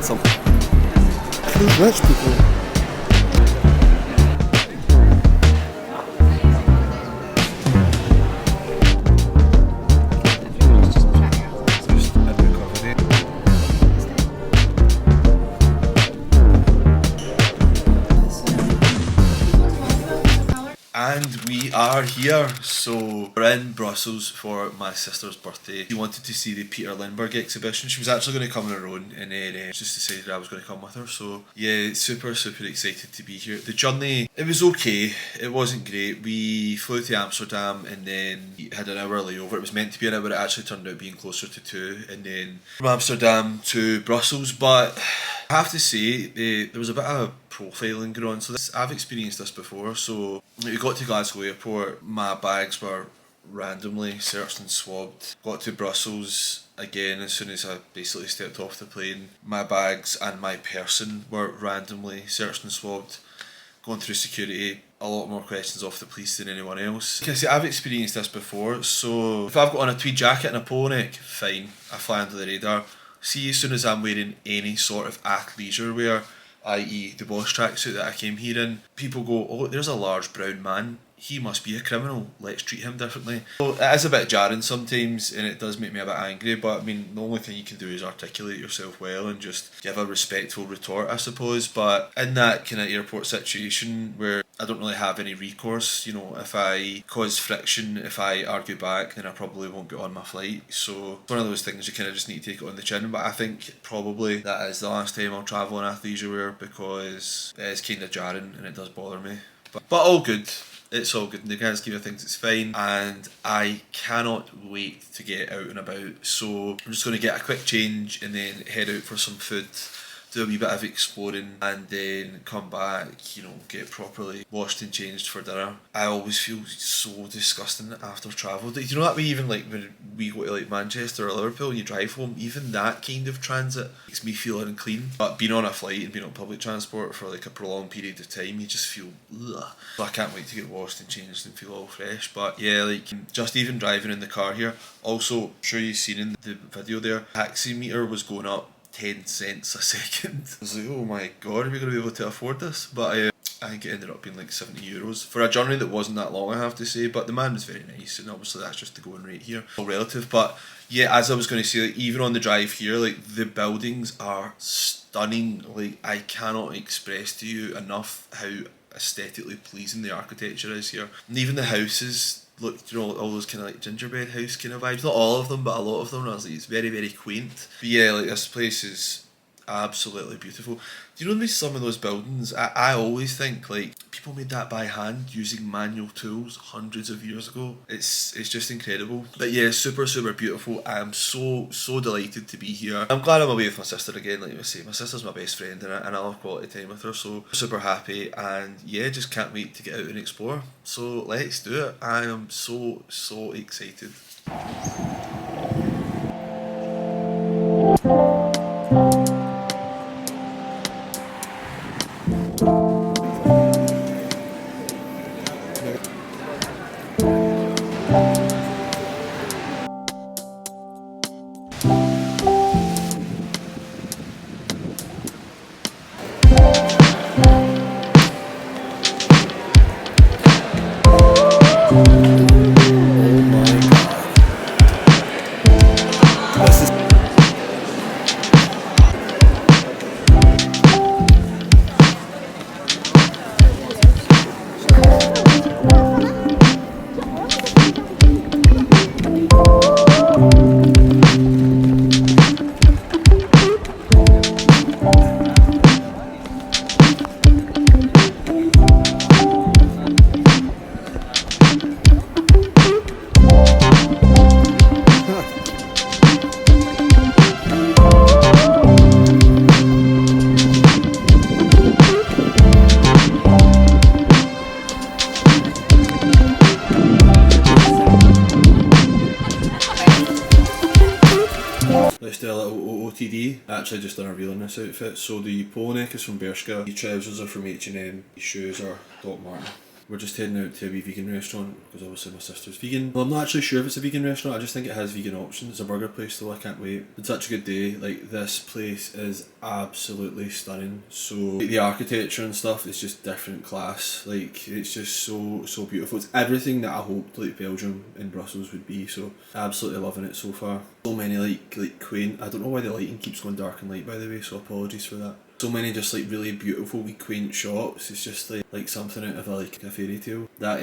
some. These rich people. And we are here, so we're in Brussels for my sister's birthday. She wanted to see the Peter Lindbergh exhibition. She was actually going to come on her own, and then just decided I was going to come with her. So yeah, super excited to be here. The journey, it was okay, it wasn't great. We flew to Amsterdam and then had an hour layover. It was meant to be an hour, it actually turned out being closer to 2, and then from Amsterdam to Brussels. But I have to say, there was a bit of profiling going on. So I've experienced this before. So we got to Glasgow airport, my bags were randomly searched and swabbed. Got to Brussels again as soon as I basically stepped off the plane. My bags and my person were randomly searched and swabbed. Going through security, a lot more questions off the police than anyone else. Like I say, I've experienced this before, so if I've got on a tweed jacket and a polo neck, fine, I fly under the radar. See, as soon as I'm wearing any sort of athleisure wear, i.e. the Boss tracksuit that I came here in, people go, oh, there's a large brown man, he must be a criminal, let's treat him differently. So it is a bit jarring sometimes, and it does make me a bit angry, but I mean, the only thing you can do is articulate yourself well and just give a respectful retort, I suppose. But in that kind of airport situation where I don't really have any recourse, you know, if I cause friction, if I argue back, then I probably won't get on my flight. So it's one of those things you kind of just need to take it on the chin. But I think probably that is the last time I'll travel in athleisure wear, because it is kind of jarring and it does bother me. But all good. It's all good. In the grand scheme of things, it's fine, and I cannot wait to get out and about. So I'm just going to get a quick change and then head out for some food, do a wee bit of exploring, and then come back, you know, get properly washed and changed for dinner. I always feel so disgusting after travel. Do you know that way, even like when we go to like Manchester or Liverpool and you drive home, even that kind of transit makes me feel unclean. But being on a flight and being on public transport for like a prolonged period of time, you just feel ugh. So I can't wait to get washed and changed and feel all fresh. But yeah, like just even driving in the car here. Also, I'm sure you've seen in the video there, taxi meter was going up 10 cents a second. I was like, oh my god, are we going to be able to afford this? But I think it ended up being like €70 for a journey that wasn't that long, I have to say. But the man was very nice, and obviously that's just the going rate here, all relative. But yeah, as I was going to say, like, even on the drive here, like the buildings are stunning. Like I cannot express to you enough how aesthetically pleasing the architecture is here, and even the houses look, you know, all those kind of like gingerbread house kind of vibes. Not all of them, but a lot of them. And I was like, it's very quaint. But yeah, like this place is absolutely beautiful. Do you know maybe some of those buildings? I always think like people made that by hand using manual tools hundreds of years ago. It's just incredible. But yeah, super beautiful. I am so delighted to be here. I'm glad I'm away with my sister again. Like I say, my sister's my best friend, and I love quality time with her. So super happy, and yeah, just can't wait to get out and explore. So let's do it. I am so excited. Let's do a little OOTD. Actually just done a reel in this outfit. So the polo neck is from Bershka, the trousers are from H&M, the shoes are Doc Marten. We're just heading out to a wee vegan restaurant because obviously my sister's vegan. Well, I'm not actually sure if it's a vegan restaurant, I just think it has vegan options. It's a burger place though, I can't wait. It's such a good day. Like, this place is absolutely stunning. So like, the architecture and stuff is just different class. Like, it's just so beautiful. It's everything that I hoped like Belgium in Brussels would be. So absolutely loving it so far. So many like quaint. I don't know why the lighting keeps going dark and light, by the way, so apologies for that. So many just like really beautiful wee quaint shops. It's just like something out of a fairy tale. That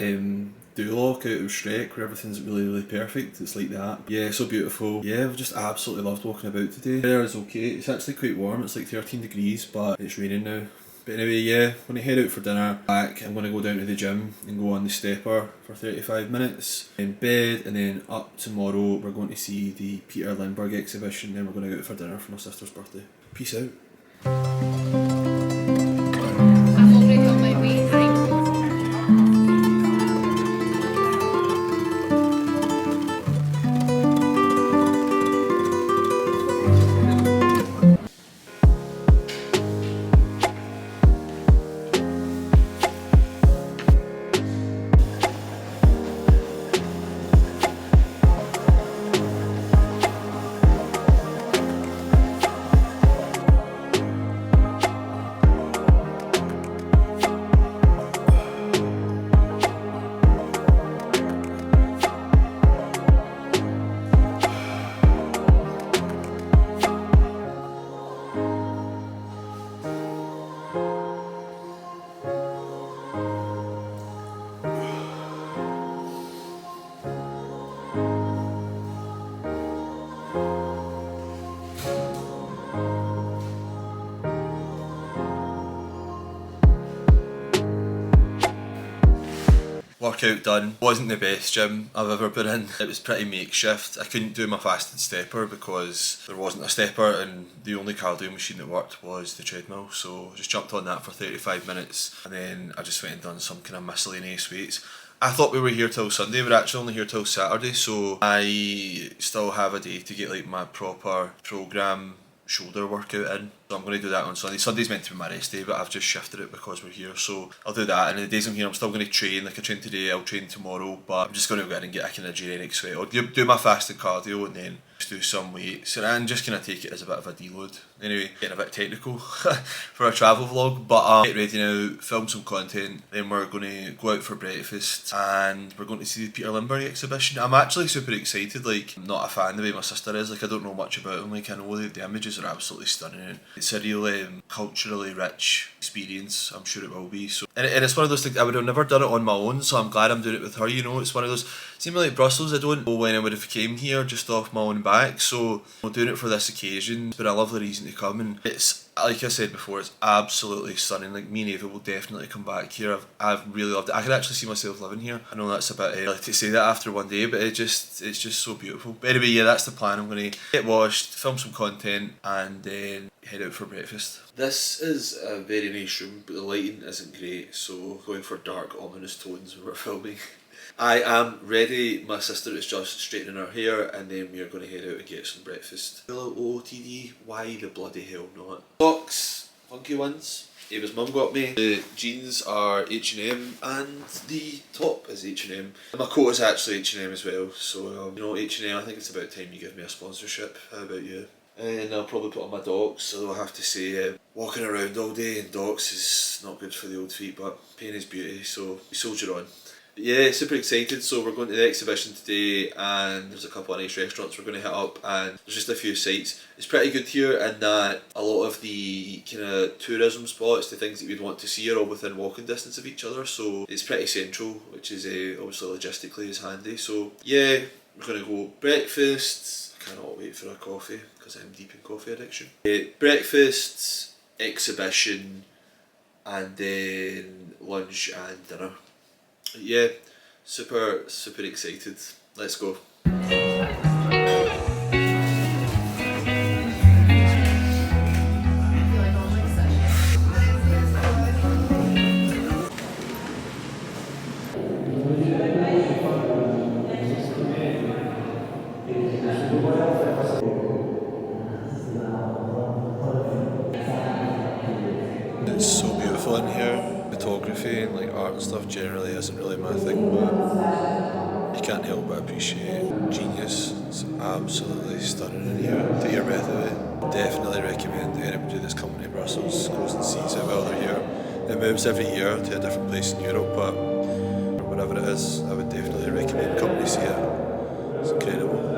Duloc out of Shrek where everything's really perfect. It's like that. Yeah, so beautiful. Yeah, I've just absolutely loved walking about today. The weather is okay. It's actually quite warm. It's like 13 degrees, but it's raining now. But anyway, yeah, I'm going to head out for dinner. Back, I'm going to go down to the gym and go on the stepper for 35 minutes. In bed, and then up tomorrow we're going to see the Peter Lindbergh exhibition. Then we're going to go out for dinner for my sister's birthday. Peace out. I'm already on my way. Workout done. Wasn't the best gym I've ever been in. It was pretty makeshift. I couldn't do my fasted stepper because there wasn't a stepper and the only cardio machine that worked was the treadmill. So I just jumped on that for 35 minutes and then I just went and done some kind of miscellaneous weights. I thought we were here till Sunday, we're actually only here till Saturday, so I still have a day to get like my proper programme shoulder workout in. So I'm going to do that on Sunday. Sunday's meant to be my rest day, but I've just shifted it because we're here, so I'll do that. And the days I'm here I'm still going to train. Like I train today, I'll train tomorrow, but I'm just going to go in and get a kind of generic sweat. I'll do my fasted cardio and then just do some weights and just kind of take it as a bit of a deload. Anyway, getting a bit technical for a travel vlog, but get ready now, film some content, then we're going to go out for breakfast and we're going to see the Peter Lindbergh exhibition. I'm actually super excited. Like, I'm not a fan the way my sister is. Like, I don't know much about him. Like, I know the images are absolutely stunning. It's a real culturally rich experience. I'm sure it will be. So, and it's one of those things, I would have never done it on my own, so I'm glad I'm doing it with her. You know, it's one of those, same like Brussels, I don't know when I would have came here just off my own back, so I'm doing it for this occasion. It's been a lovely reason to come, and it's, like I said before, it's absolutely stunning. Like, me and Ava will definitely come back here. I've really loved it. I could actually see myself living here. I know that's a bit early to say that after one day, but it's just so beautiful. But anyway, yeah, that's the plan. I'm going to get washed, film some content, and then head out for breakfast. This is a very nice room, but the lighting isn't great, so going for dark, ominous tones when we're filming. I am ready. My sister is just straightening her hair and then we are going to head out and get some breakfast. Hello OOTD, why the bloody hell not? Socks, funky ones. Ava's mum got me. The jeans are H&M and the top is H&M. My coat is actually H&M as well, so you know, H&M, I think it's about time you give me a sponsorship. How about you? And I'll probably put on my Docs, although I have to say walking around all day in Docs is not good for the old feet, but pain is beauty, so we soldier on. But yeah, super excited. So we're going to the exhibition today and there's a couple of nice restaurants we're going to hit up and there's just a few sites. It's pretty good here in that a lot of the kind of tourism spots, the things that you'd want to see are all within walking distance of each other, so it's pretty central, which is obviously logistically is handy. So yeah, we're going to go breakfast. I cannot wait for a coffee because I'm deep in coffee addiction. Breakfast, exhibition, and then lunch and dinner. Yeah, super excited. Let's go. It's so beautiful in here. The photography and like art and stuff generally isn't really my thing, but you can't help but appreciate genius. It's absolutely stunning in here. Take your breath away. Definitely recommend anybody that's coming to Brussels goes and sees it while they're here. It moves every year to a different place in Europe, but wherever it is, I would definitely recommend coming to see it. It's incredible.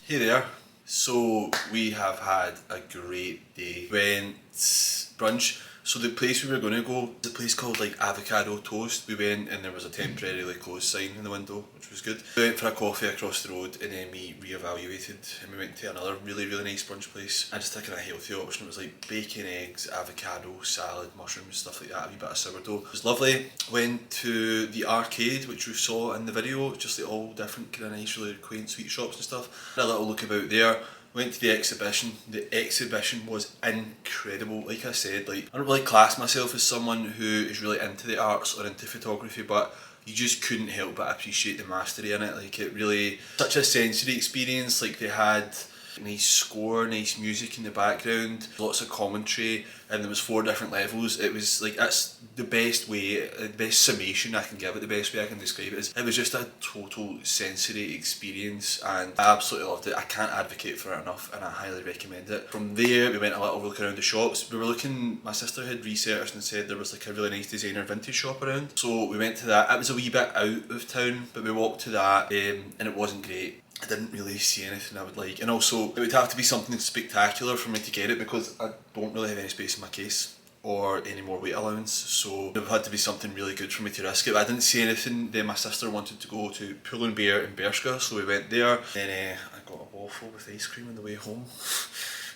Hey there. So we have had a great day. Went brunch. So the place we were going to go, the place called like Avocado Toast. We went and there was a temporarily closed sign in the window, which was good. We went for a coffee across the road and then we re-evaluated and we went to another really nice brunch place. I just took a healthy option. It was like bacon, eggs, avocado, salad, mushrooms, stuff like that, a wee bit of sourdough. It was lovely. Went to the arcade, which we saw in the video, just like all different kind of nice, really quaint sweet shops and stuff. Had a little look about there. Went to the exhibition. The exhibition was incredible. Like I said, like I don't really class myself as someone who is really into the arts or into photography, but you just couldn't help but appreciate the mastery in it. Like it really, such a sensory experience. Like they had nice score, nice music in the background, lots of commentary, and there was 4 different levels. It was like, that's the best way, the best summation I can give it, the best way I can describe it is, it was just a total sensory experience and I absolutely loved it. I can't advocate for it enough and I highly recommend it. From there we went a little look around the shops. We were looking, my sister had researched and said there was like a really nice designer vintage shop around, so we went to that. It was a wee bit out of town, but we walked to that and it wasn't great. I didn't really see anything I would like, and also it would have to be something spectacular for me to get it because I don't really have any space in my case or any more weight allowance, so it would have had to be something really good for me to risk it. But I didn't see anything. Then my sister wanted to go to Pull and Bear in Bershka, so we went there. Then I got a waffle with ice cream on the way home.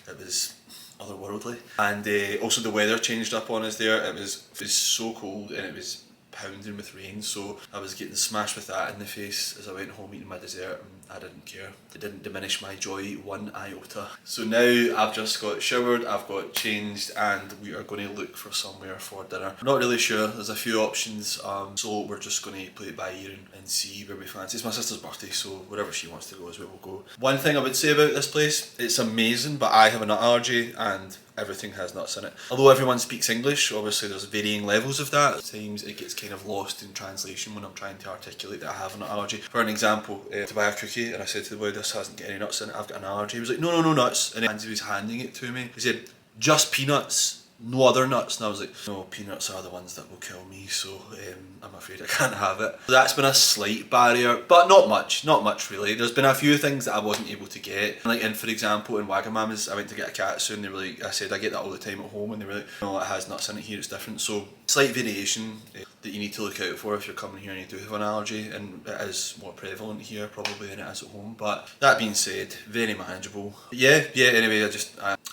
It was otherworldly, and also the weather changed up on us there. It was so cold and it was pounding with rain, so I was getting smashed with that in the face as I went home eating my dessert, and I didn't care. It didn't diminish my joy one iota. So now I've just got showered, I've got changed, and we are going to look for somewhere for dinner. I'm not really sure, there's a few options, so we're just going to play it by ear and see where we fancy. It's my sister's birthday, so wherever she wants to go is where we'll go. One thing I would say about this place, it's amazing, but I have a nut allergy and everything has nuts in it. Although everyone speaks English, obviously there's varying levels of that. At times it gets kind of lost in translation when I'm trying to articulate that I have a nut allergy. For an example, to buy a cookie and I said to the boy, this hasn't got any nuts in it, I've got an allergy. He was like, no nuts. And then as he was handing it to me, he said, just peanuts. no other nuts, and I was like, no, peanuts are the ones that will kill me, so I'm afraid I can't have it. So that's been a slight barrier, but not much really. There's been a few things that I wasn't able to get, like in, for example, in Wagamama's, I went to get a katsu and they were like, I said I get that all the time at home, and they were like, no, it has nuts in it here, it's different. So slight variation that you need to look out for if you're coming here and you do have an allergy, and it is more prevalent here probably than it is at home. But that being said, very manageable. But yeah, anyway,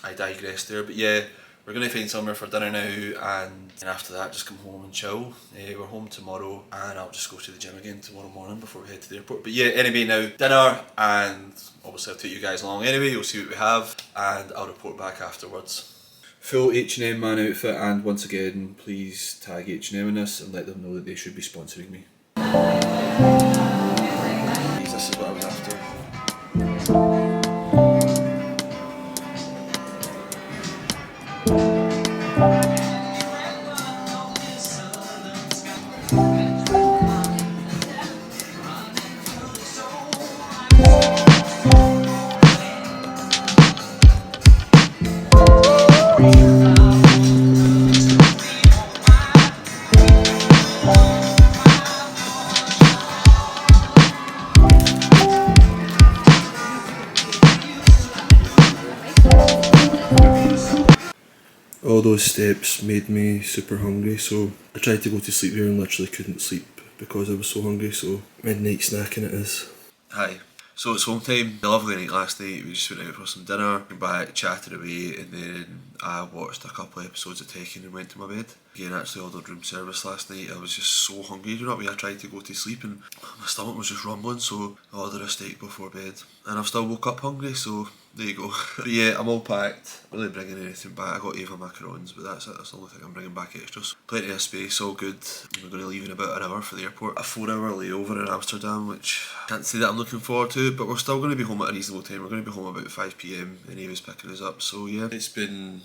I digressed there, but yeah, we're going to find somewhere for dinner now, and then after that just come home and chill. We're home tomorrow, and I'll just go to the gym again tomorrow morning before we head to the airport. But yeah, anyway, now dinner, and obviously I'll take you guys along anyway, you'll see what we have, and I'll report back afterwards. Full H&M man outfit, and once again, please tag H&M in this and let them know that they should be sponsoring me. This is what I was after. All those steps made me super hungry, so I tried to go to sleep here and literally couldn't sleep because I was so hungry, so midnight snacking it is. Hi. So it's home time. A lovely night last night. We just went out for some dinner, came back, chatted away, and then I watched a couple of episodes of Tekken and went to my bed. Again, actually ordered room service last night. I was just so hungry, you know what I mean? I tried to go to sleep and my stomach was just rumbling, so I ordered a steak before bed. And I've still woke up hungry, so there you go. But yeah, I'm all packed. Not really bringing anything back. I got Ava macarons, but that's it. That's the only thing I'm bringing back extras. Plenty of space, all good. We're going to leave in about an hour for the airport. A 4-hour layover in Amsterdam, which I can't say that I'm looking forward to, but we're still going to be home at a reasonable time. We're going to be home about 5 PM and Ava's picking us up. So yeah, it's been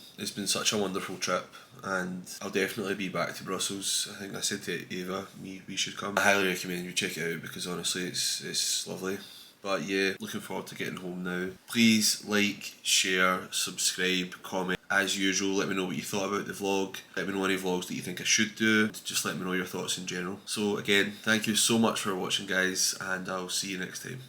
such a wonderful trip, and I'll definitely be back to Brussels. I think I said to Ava, we should come. I highly recommend you check it out because honestly it's lovely. But yeah, looking forward to getting home now. Please like, share, subscribe, comment. As usual, let me know what you thought about the vlog. Let me know any vlogs that you think I should do. Just let me know your thoughts in general. So again, thank you so much for watching guys, and I'll see you next time.